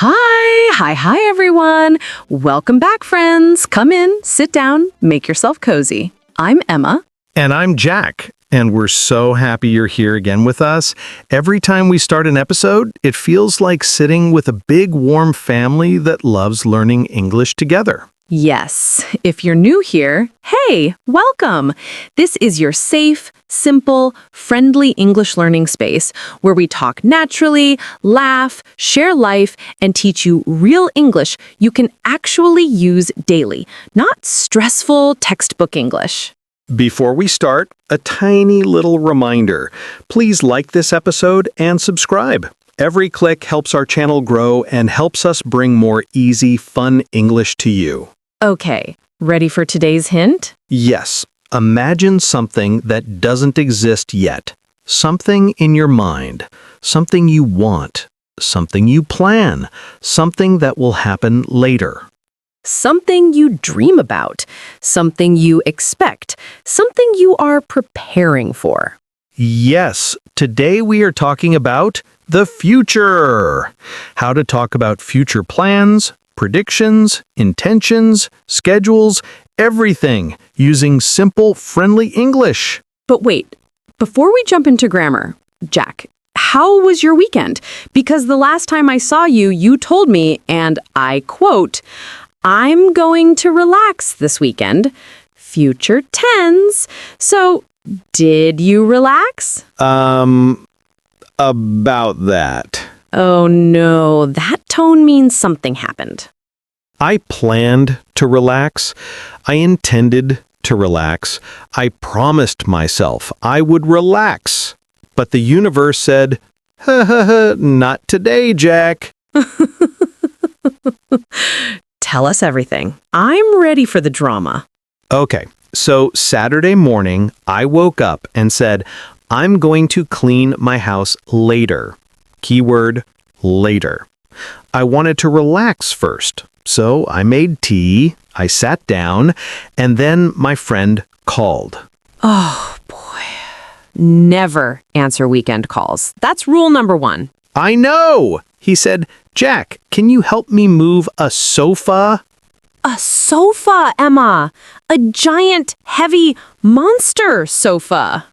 Hi, everyone. Welcome back, friends. Come in, sit down, make yourself cozy. I'm Emma. And I'm Jack, and we're so happy you're here again with us. Every time we start an episode, it feels like sitting with a big, warm family that loves learning English together. Yes, if you're new here, hey, welcome. This is your safe, simple, friendly English learning space where we talk naturally, laugh, share life, and teach you real English you can actually use daily, not stressful textbook English. Before we start, a tiny little reminder. Please like this episode and subscribe. Every click helps our channel grow and helps us bring more easy, fun English to you. Okay, ready for today's hint? Yes, imagine something that doesn't exist yet. Something in your mind. Something you want. Something you plan. Something that will happen later. Something you dream about, something you expect, something you are preparing for. Yes, today we are talking about the future. How to talk about future plans, predictions, intentions, schedules, everything using simple, friendly English. But wait, before we jump into grammar, Jack, how was your weekend? Because the last time I saw you, you told me, and I quote, I'm going to relax this weekend. Future tense. So, did you relax? About that. Oh no, that tone means something happened. I planned to relax. I intended to relax. I promised myself I would relax. But the universe said, not today, Jack. Tell us everything. I'm ready for the drama. Okay, so Saturday morning, I woke up and said, I'm going to clean my house later. Keyword, later. I wanted to relax first, so I made tea, I sat down, and then my friend called. Oh, boy. Never answer weekend calls. That's rule number 1. I know! He said, Jack, can you help me move a sofa? A sofa, Emma. A giant, heavy monster sofa.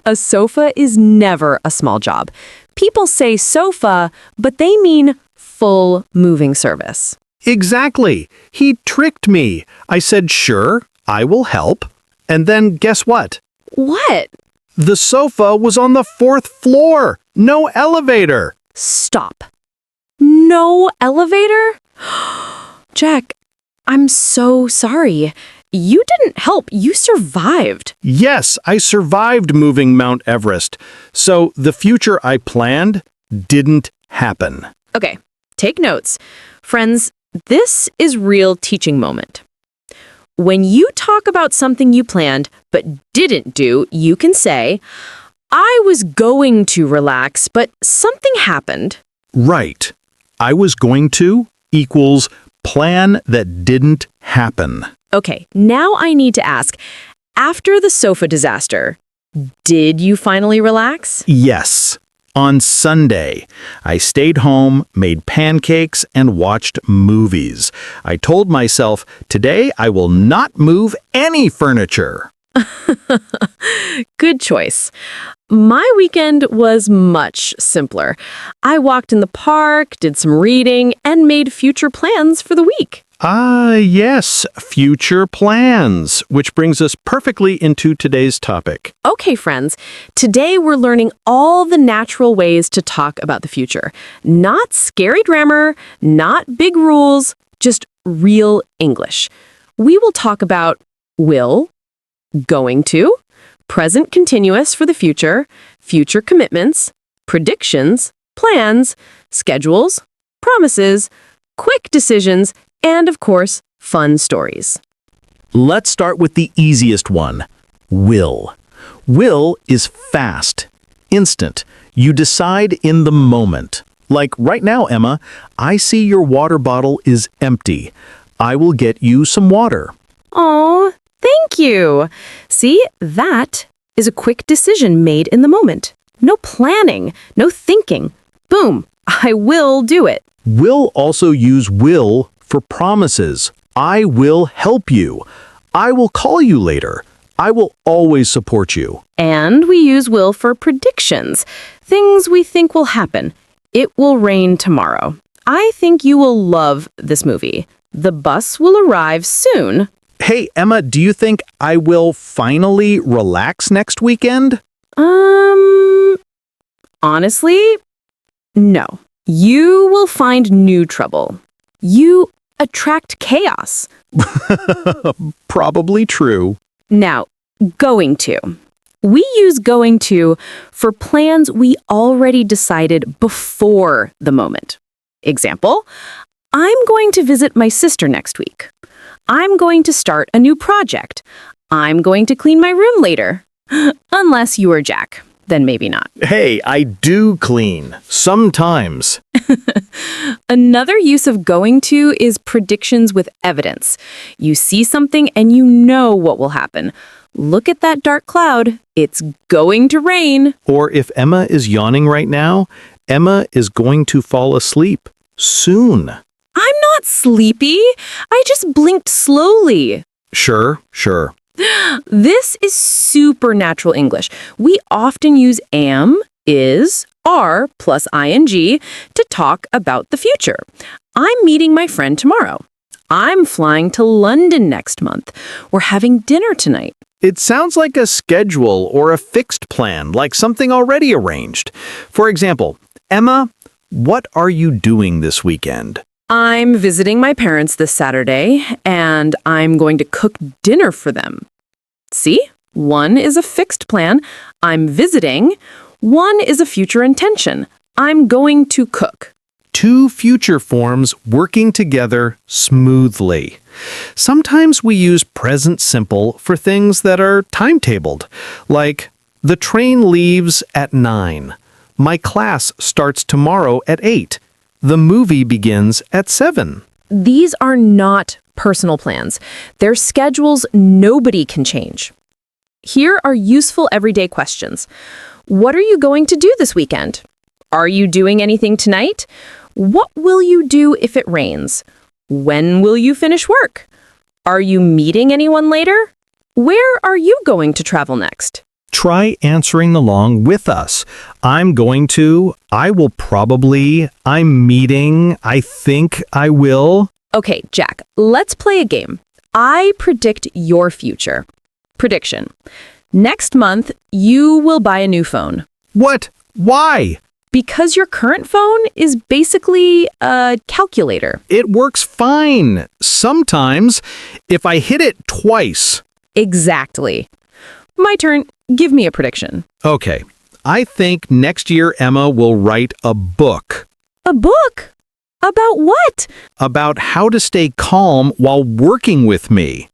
A sofa is never a small job. People say sofa, but they mean full moving service. Exactly. He tricked me. I said, sure, I will help. And then guess what? What? The sofa was on the 4th floor. No elevator. Stop. No elevator? Jack, I'm so sorry. You didn't help. You survived. Yes, I survived moving Mount Everest. So the future I planned didn't happen. Okay, take notes. Friends, this is real teaching moment. When you talk about something you planned but didn't do, you can say, I was going to relax, but something happened. Right. I was going to equals plan that didn't happen. Okay, now I need to ask, after the sofa disaster, did you finally relax? Yes. On Sunday, I stayed home, made pancakes, and watched movies. I told myself, today I will not move any furniture. Good choice. My weekend was much simpler. I walked in the park, did some reading, and made future plans for the week. Ah, yes, future plans, which brings us perfectly into today's topic. Okay, friends, today we're learning all the natural ways to talk about the future. Not scary grammar, not big rules, just real English. We will talk about will, going to, present continuous for the future, future commitments, predictions, plans, schedules, promises, quick decisions, and, of course, fun stories. Let's start with the easiest one, will. Will is fast, instant. You decide in the moment. Like right now, Emma, I see your water bottle is empty. I will get you some water. Aw, thank you. See, that is a quick decision made in the moment. No planning, no thinking. Boom, I will do it. We'll also use will for promises. I will help you. I will call you later. I will always support you. And we use will for predictions, things we think will happen. It will rain tomorrow. I think you will love this movie. The bus will arrive soon. Hey, Emma, do you think I will finally relax next weekend? Honestly, no. You will find new trouble. You attract chaos. Probably true. Now, going to. We use going to for plans we already decided before the moment. Example, I'm going to visit my sister next week. I'm going to start a new project. I'm going to clean my room later. Unless you are Jack, then maybe not. Hey, I do clean. Sometimes. Another use of going to is predictions with evidence. You see something and you know what will happen. Look at that dark cloud. It's going to rain. Or if Emma is yawning right now, Emma is going to fall asleep soon. I'm not sleepy. I just blinked slowly. Sure. This is supernatural English. We often use am, is, are plus ing to talk about the future. I'm meeting my friend tomorrow. I'm flying to London next month. We're having dinner tonight. It sounds like a schedule or a fixed plan, like something already arranged. For example, Emma, what are you doing this weekend? I'm visiting my parents this Saturday, and I'm going to cook dinner for them. See? One is a fixed plan. I'm visiting. One is a future intention. I'm going to cook. Two future forms working together smoothly. Sometimes we use present simple for things that are timetabled, like the train leaves at 9. My class starts tomorrow at 8. The movie begins at 7. These are not personal plans. They're schedules nobody can change. Here are useful everyday questions. What are you going to do this weekend? Are you doing anything tonight? What will you do if it rains? When will you finish work? Are you meeting anyone later? Where are you going to travel next? Try answering along with us. I'm going to, I will probably, I'm meeting, I think I will. Okay, Jack, let's play a game. I predict your future. Prediction. Next month, you will buy a new phone. What? Why? Because your current phone is basically a calculator. It works fine. Sometimes, if I hit it twice. Exactly. My turn. Give me a prediction. Okay. I think next year Emma will write a book. A book? About what? About how to stay calm while working with me.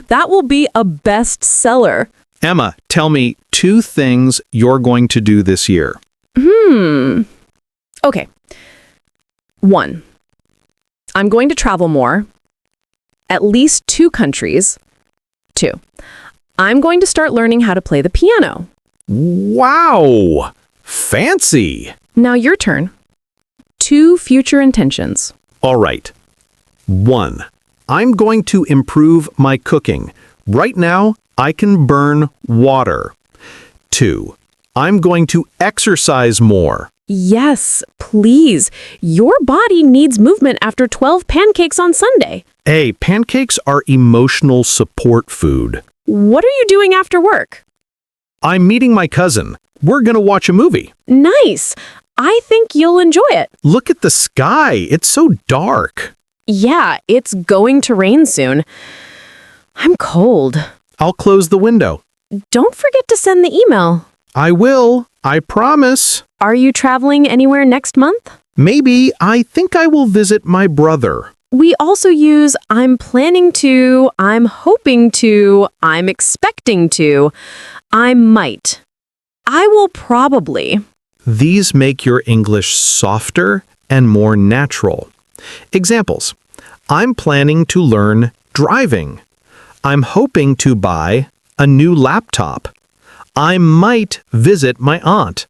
That will be a bestseller. Emma, tell me 2 things you're going to do this year. Okay. 1. I'm going to travel more. At least 2 countries. 2. I'm going to start learning how to play the piano. Wow! Fancy! Now your turn. 2 future intentions. All right. 1. I'm going to improve my cooking. Right now, I can burn water. 2. I'm going to exercise more. Yes, please. Your body needs movement after 12 pancakes on Sunday. Hey, pancakes are emotional support food. What are you doing after work? I'm meeting my cousin. We're going to watch a movie. Nice. I think you'll enjoy it. Look at the sky. It's so dark. Yeah, it's going to rain soon. I'm cold. I'll close the window. Don't forget to send the email. I will. I promise. Are you traveling anywhere next month? Maybe. I think I will visit my brother. We also use I'm planning to, I'm hoping to, I'm expecting to, I might. I will probably. These make your English softer and more natural. Examples. I'm planning to learn driving. I'm hoping to buy a new laptop. I might visit my aunt.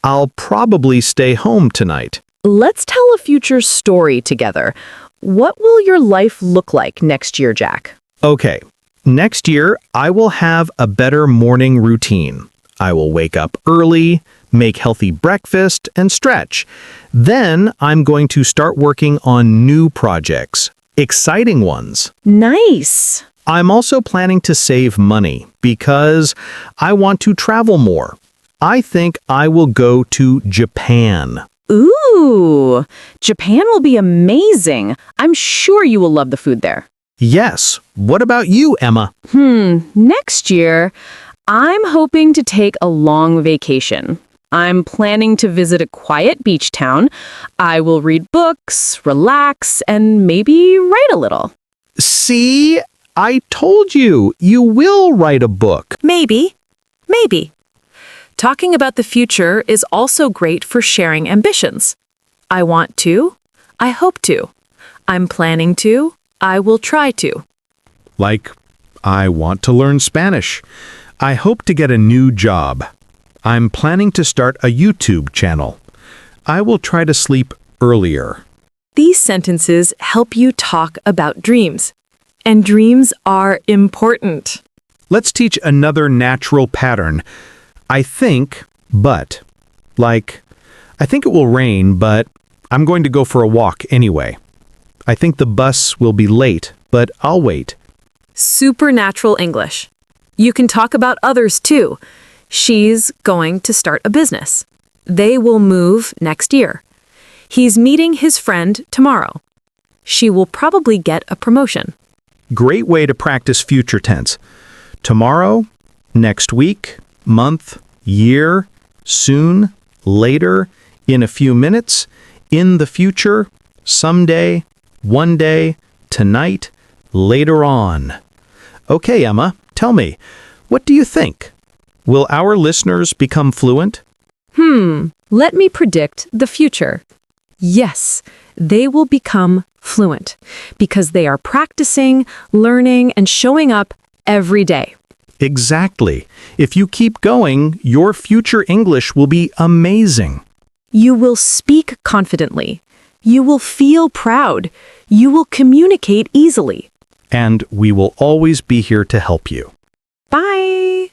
I'll probably stay home tonight. Let's tell a future story together. What will your life look like next year, Jack? Okay, next year I will have a better morning routine. I will wake up early, make healthy breakfast, and stretch. Then I'm going to start working on new projects, exciting ones. Nice. I'm also planning to save money because I want to travel more. I think I will go to Japan. Ooh, Japan will be amazing. I'm sure you will love the food there. Yes. What about you, Emma? Next year, I'm hoping to take a long vacation. I'm planning to visit a quiet beach town. I will read books, relax, and maybe write a little. See? I told you, you will write a book. Maybe. Talking about the future is also great for sharing ambitions. I want to. I hope to. I'm planning to. I will try to. Like, I want to learn Spanish. I hope to get a new job. I'm planning to start a YouTube channel. I will try to sleep earlier. These sentences help you talk about dreams. And dreams are important. Let's teach another natural pattern. I think, but. Like, I think it will rain, but I'm going to go for a walk anyway. I think the bus will be late, but I'll wait. Supernatural English. You can talk about others too. She's going to start a business. They will move next year. He's meeting his friend tomorrow. She will probably get a promotion. Great way to practice future tense. Tomorrow, next week, month, year, soon, later, in a few minutes, in the future, someday, one day, tonight, later on. Okay, Emma, tell me, what do you think? Will our listeners become fluent? Let me predict the future. Yes, they will become fluent because they are practicing, learning, and showing up every day. Exactly. If you keep going, your future English will be amazing. You will speak confidently. You will feel proud. You will communicate easily. And we will always be here to help you. Bye!